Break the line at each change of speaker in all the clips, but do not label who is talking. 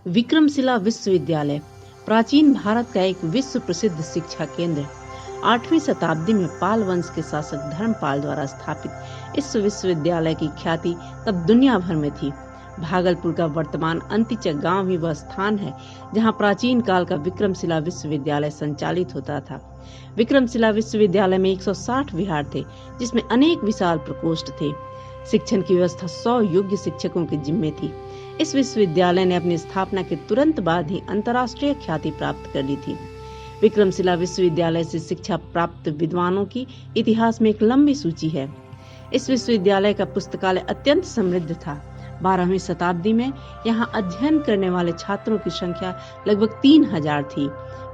विक्रमशिला विश्वविद्यालय प्राचीन भारत का एक विश्व प्रसिद्ध शिक्षा केंद्र। 8वीं शताब्दी में पाल वंश के शासक धर्मपाल द्वारा स्थापित इस विश्वविद्यालय की ख्याति तब दुनिया भर में थी। भागलपुर का वर्तमान अंतिचक गांव ही वह स्थान है जहां प्राचीन काल का विक्रमशिला विश्वविद्यालय संचालित होता था। विक्रमशिला विश्वविद्यालय में 160 विहार थे, जिसमें अनेक विशाल प्रकोष्ठ थे। शिक्षण की व्यवस्था 100 योग्य शिक्षकों के जिम्मे थी। इस विश्वविद्यालय ने अपनी स्थापना के तुरंत बाद ही अंतर्राष्ट्रीय ख्याति प्राप्त कर ली थी। विक्रमशिला विश्वविद्यालय से शिक्षा प्राप्त विद्वानों की इतिहास में एक लंबी सूची है। इस विश्वविद्यालय का पुस्तकालय अत्यंत समृद्ध था। 12वीं शताब्दी में यहाँ अध्ययन करने वाले छात्रों की संख्या लगभग 3000 थी।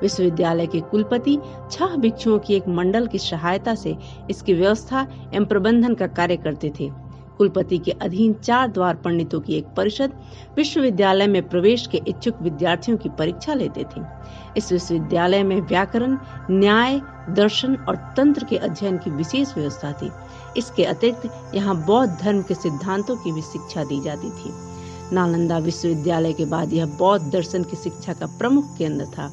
विश्वविद्यालय के कुलपति 6 भिक्षुओं की एक मंडल की सहायता से इसकी व्यवस्था एवं प्रबंधन का कार्य करते थे। कुलपति के अधीन 4 द्वार पंडितों की एक परिषद विश्वविद्यालय में प्रवेश के इच्छुक विद्यार्थियों की परीक्षा लेते थे। इस विश्वविद्यालय में व्याकरण, न्याय, दर्शन और तंत्र के अध्ययन की विशेष व्यवस्था थी। इसके अतिरिक्त यहाँ बौद्ध धर्म के सिद्धांतों की भी शिक्षा दी जाती थी। नालंदा विश्वविद्यालय के बाद यह बौद्ध दर्शन की शिक्षा का प्रमुख केंद्र था।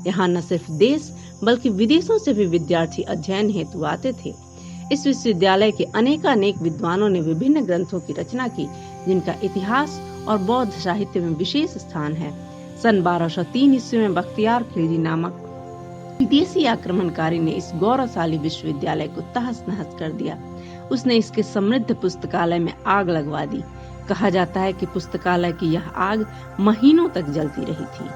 यहाँ न सिर्फ देश बल्कि विदेशों से भी विद्यार्थी अध्ययन हेतु आते थे। इस विश्वविद्यालय के अनेकानेक विद्वानों ने विभिन्न ग्रंथों की रचना की, जिनका इतिहास और बौद्ध साहित्य में विशेष स्थान है। सन 1203 ईस्वी में बख्तियार खिलजी नामक विदेशी आक्रमणकारी ने इस गौरवशाली विश्वविद्यालय को तहस नहस कर दिया। उसने इसके समृद्ध पुस्तकालय में आग लगवा दी। कहा जाता है कि पुस्तकालय की यह आग महीनों तक जलती रही थी।